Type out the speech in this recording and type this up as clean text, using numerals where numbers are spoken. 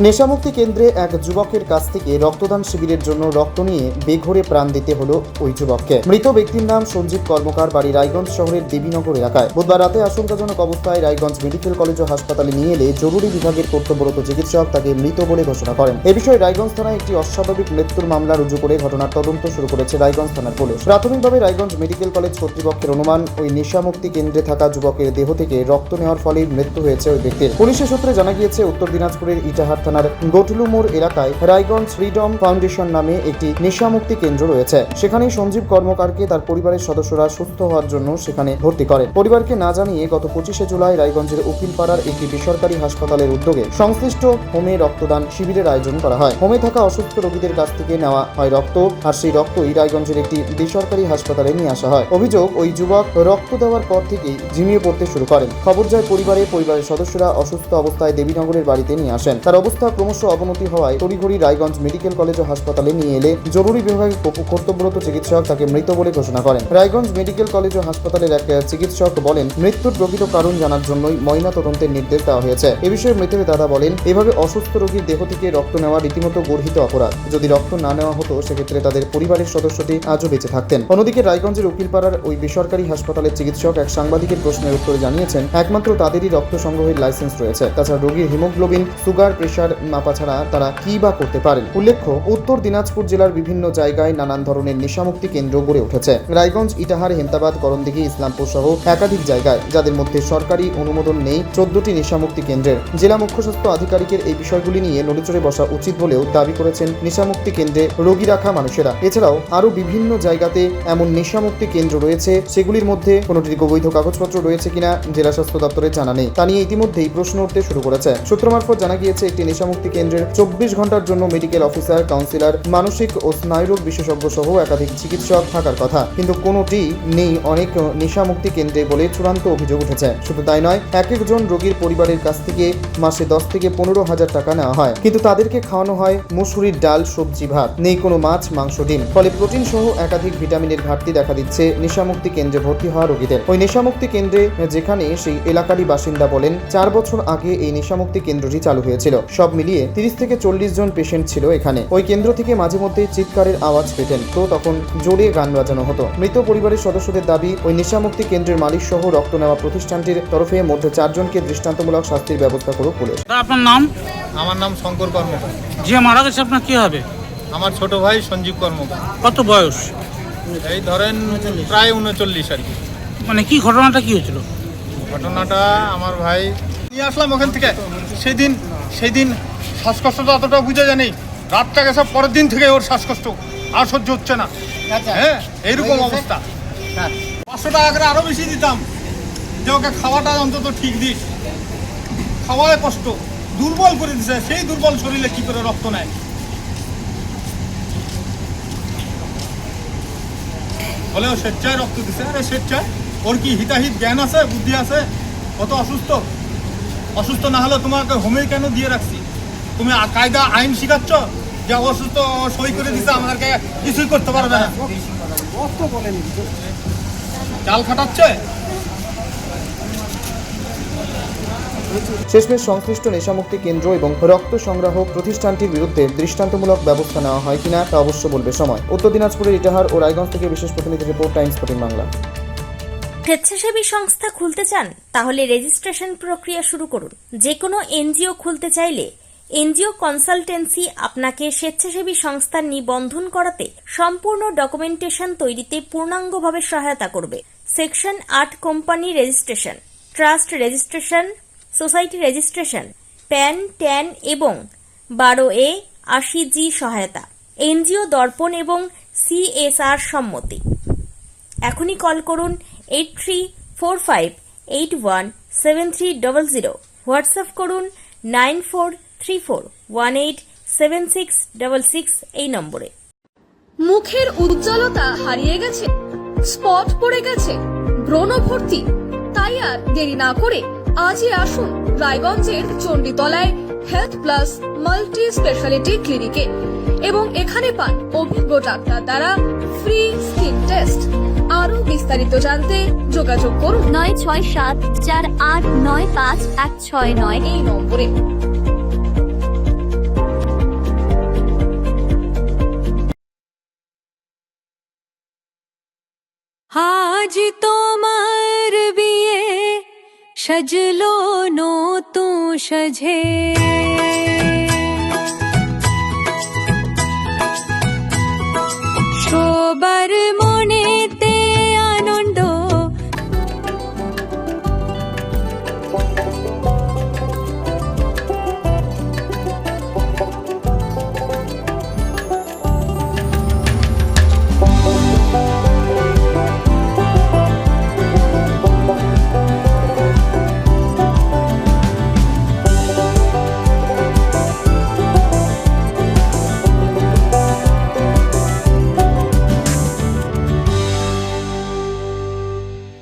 নেশামুক্তি কেন্দ্রে এক যুবকের কাছ থেকে রক্তদান শিবিরের জন্য রক্ত নিয়ে বেঘরে প্রাণ দিতে হলো ওই যুবককে। মৃত ব্যক্তির নাম সঞ্জীব কর্মকার, বাড়ি রায়গঞ্জ শহরের দেবীনগর এলাকায়। বুধবার রাতে আশঙ্কাজনক অবস্থায় রায়গঞ্জ মেডিকেল কলেজ ও হাসপাতালে নিয়ে এলে জরুরি বিভাগের কর্তব্যরত চিকিৎসক তাকে মৃত বলে ঘোষণা করেন। এ বিষয়ে রায়গঞ্জ থানায় একটি অস্বাভাবিক মৃত্যুর মামলা রুজু করে ঘটনার তদন্ত শুরু করেছে রায়গঞ্জ থানার পুলিশ। প্রাথমিকভাবে রায়গঞ্জ মেডিকেল কলেজ কর্তৃপক্ষের অনুমান, ওই নেশামুক্তি কেন্দ্রে থাকা যুবকের দেহ থেকে রক্ত নেওয়ার ফলে মৃত্যু হয়েছে ওই ব্যক্তির। পুলিশের সূত্রে জানা গিয়েছে, উত্তর দিনাজপুরের ইটাহার থানার গটলু মোড় এলাকায় রায়গঞ্জ ফ্রিডম ফাউন্ডেশন নামে একটি নেশামুক্তি কেন্দ্র রয়েছে। সেখানেই সঞ্জীব কর্মকারকে তার পরিবারের সদস্যরা সুস্থ হওয়ার জন্য সেখানে ভর্তি করেন। পরিবারকে না জানিয়ে গত 25শে জুলাই রায়গঞ্জের উকিলপাড়ার একটি বেসরকারি হাসপাতালের উদ্যোগে সংশ্লিষ্ট হোমে রক্তদান শিবিরের আয়োজন করা হয়। হোমে থাকা অসুস্থ রোগীদের কাছ থেকে নেওয়া হয় রক্ত, আর সেই রক্তই রায়গঞ্জের একটি বেসরকারি হাসপাতালে নিয়ে আসা হয়। অভিযোগ, ওই যুবক রক্ত দেওয়ার পর থেকেই ঝিমিয়ে পড়তে শুরু করেন। খবর যায় পরিবারের সদস্যরা অসুস্থ অবস্থায় দেবীনগরের বাড়িতে নিয়ে আসেন। তার অবস্থা ক্রমশ অবনতি হওয়ায় তড়িঘড়ি রায়গঞ্জ মেডিকেল কলেজ ও হাসপাতালে নিয়ে এলে জরুরি বিভাগের কর্তব্যরত চিকিৎসক তাকে মৃত বলে ঘোষণা করেন। রায়গঞ্জ মেডিকেল কলেজ ও হাসপাতালের এক চিকিৎসক বলেন, মৃত্যুর প্রকৃত কারণ জানার জন্যই ময়না তদন্তের নির্দেশ দেওয়া হয়েছে। এ বিষয়ে মৃতের দাদা বলেন, এভাবে অসুস্থ রোগীর দেহ থেকে রক্ত নেওয়া রীতিমতো গর্হিত অপরাধ। যদি রক্ত না নেওয়া হতো সেক্ষেত্রে তাদের পরিবারের সদস্যটি আজও বেঁচে থাকতেন। অন্যদিকে রায়গঞ্জের উকিলপাড়ার ওই বেসরকারি হাসপাতালের চিকিৎসক এক সাংবাদিকের প্রশ্নের উত্তরে জানিয়েছেন, একমাত্র তাদেরই রক্ত সংগ্রহের লাইসেন্স রয়েছে। তাছাড়া রোগীর হিমোগ্লোবিন, সুগার, প্রেশার মাপা ছাড়া তারা কি বা করতে পারেন। উল্লেখ্য, উত্তর দিনাজপুর জেলার বিভিন্ন জায়গায় নানান ধরনের নেশামুক্তি কেন্দ্র গড়ে উঠেছে। রায়গঞ্জ, ইটাহার, হেমতাবাদ, করণদিঘি, ইসলামপুর সহ একাধিক জায়গায়, যাদের মধ্যে সরকারি অনুমোদন নেই 14টি নেশামুক্তি কেন্দ্রের। জেলা মুখ্য স্বাস্থ্য আধিকারিকের এই বিষয়গুলি নিয়ে নড়েচড়ে বসা উচিত বলেও দাবি করেছেন নেশামুক্তি কেন্দ্রে রোগী রাখা মানুষেরা। এছাড়াও আরও বিভিন্ন জায়গাতে এমন নেশামুক্তি কেন্দ্র রয়েছে, সেগুলির মধ্যে কোনোটির বৈধ কাগজপত্র রয়েছে কিনা জেলা স্বাস্থ্য দপ্তরের জানা নেই। তা নিয়ে ইতিমধ্যেই প্রশ্ন উঠতে শুরু করেছে। সূত্র মারফত জানা গিয়েছে, একটি নেশামুক্তি কেন্দ্রের 24 ঘন্টার জন্য মেডিকেল অফিসার, কাউন্সিলর, মানসিক ও স্নায়ুরোগ বিশেষজ্ঞ সহ একাধিক চিকিৎসক থাকার কথা, কিন্তু কোনোটি নেই অনেক নেশামুক্তি কেন্দ্রে বলে চূড়ান্ত অভিযোগ উঠেছে। শুধু তাই নয়, এক একজন রোগীর পরিবারের কাছ থেকে মাসে 10 থেকে 15,000 টাকা নেওয়া হয়, কিন্তু তাদেরকে খাওয়ানো হয় মুসুরির ডাল, সবজি, ভাত, নেই কোনো মাছ, মাংস, ডিম। ফলে প্রোটিন সহ একাধিক ভিটামিনের ঘাটতি দেখা দিচ্ছে নেশামুক্তি কেন্দ্রে ভর্তি হওয়া রোগীদের। ওই নেশামুক্তি কেন্দ্রে, যেখানে সেই এলাকারই বাসিন্দা বলেন, 4 বছর আগে এই নেশামুক্তি কেন্দ্রটি চালু হয়েছিল। সব মিলিয়ে 30 থেকে 40 জন পেশেন্ট ছিল এখানে। ওই কেন্দ্র থেকে মাঝে মধ্যে চিৎকারের আওয়াজ পেতেন, তো তখন জোরে গান বাজানো হতো। মৃত পরিবারের সদস্যদের দাবি, ওই নেশামুক্তি কেন্দ্রের মালিক সহ রক্ত নেওয়া প্রতিষ্ঠানটির তরফে মধ্যে 4 জনকে দৃষ্টান্তমূলক শাস্তির ব্যবস্থা করুক পুলিশ। আপনার নাম? আমার নাম শঙ্কর কর্মকার। যে মারা গেছে আপনার কি হবে? আমার ছোট ভাই সঞ্জীব কর্মকার। কত বয়স? এই ধরেন প্রায় 39 আর কি। মানে কি ঘটনাটা কি হয়েছিল? ঘটনাটা, আমার ভাই নিয়ে আসলাম ওখান থেকে। সেদিন শ্বাসকষ্টটা অতটা বুঝে জানি, রাতটা গেছে পরের দিন থেকে ওর শ্বাসকষ্ট আর সহ্য হচ্ছে না। হ্যাঁ, এইরকম অবস্থা। 500 টাকা করে আরো বেশি দিতাম যে ওকে খাওয়াটা অন্তত ঠিক দিস। খাওয়ায় কষ্ট, দুর্বল করে দিছে। সেই দুর্বল শরীরে কি করে রক্ত নেয়? বলে ও স্বেচ্ছায় রক্ত দিছে। আরে স্বেচ্ছায় ওর কি হিতাহিত জ্ঞান আছে, বুদ্ধি আছে? কত অসুস্থ না হলে তোমাকে হোমে কেন দিয়ে রাখছি? তুমি কায়দা আইন শিখাচ্ছ যে অসুস্থ সই করে দিছে, আমাদেরকে কিছুই করতে পারবে না। চাল খাটাচ্ছে। শেষমেশ সংশ্লিষ্ট নেশামুক্তি কেন্দ্র এবং রক্ত সংগ্রহ প্রতিষ্ঠানটির বিরুদ্ধে দৃষ্টান্তমূলক ব্যবস্থা নেওয়া হয় কিনা তা অবশ্য বলবে সময়। উত্তর দিনাজপুরের ইটাহার ও রায়গঞ্জ থেকে বিশেষ প্রতিনিধি রিপোর্ট, টাইমস 14 বাংলা। স্বেচ্ছাসেবী সংস্থা খুলতে চান? তাহলে রেজিস্ট্রেশন প্রক্রিয়া শুরু করুন। যে কোনো এনজিও খুলতে চাইলে এনজিও কনসালটেন্সি আপনাকে স্বেচ্ছাসেবী সংস্থার নিবন্ধন করাতে, সম্পূর্ণ ডকুমেন্টেশন তৈরিতে পূর্ণাঙ্গভাবে সহায়তা করবে। Section 8 company registration, trust registration, society registration, pan, tan এবং 12A 80G সহায়তা, এনজিও দর্পণ এবং CSR সম্মতি। এখনই কল করুন 8345817300, হোয়াটসঅ্যাপ করুন 9434187666 এই নম্বরে। মুখের উজ্জ্বলতা হারিয়ে গেছে, স্পট পড়ে গেছে, ব্রণ ভর্তি, তাই আর দেরি না করে আজই আসুন রায়গঞ্জের চণ্ডীতলায় হেলথ প্লাস মাল্টি স্পেশালিটি ক্লিনিকে এবং এখানে পান অভিজ্ঞ ডাক্তার দ্বারা ফ্রি স্কিন টেস্ট। আরো বিস্তারিত জানতে যোগাযোগ করুন 96748956169 এই নম্বরে। सजलो नो तू सजे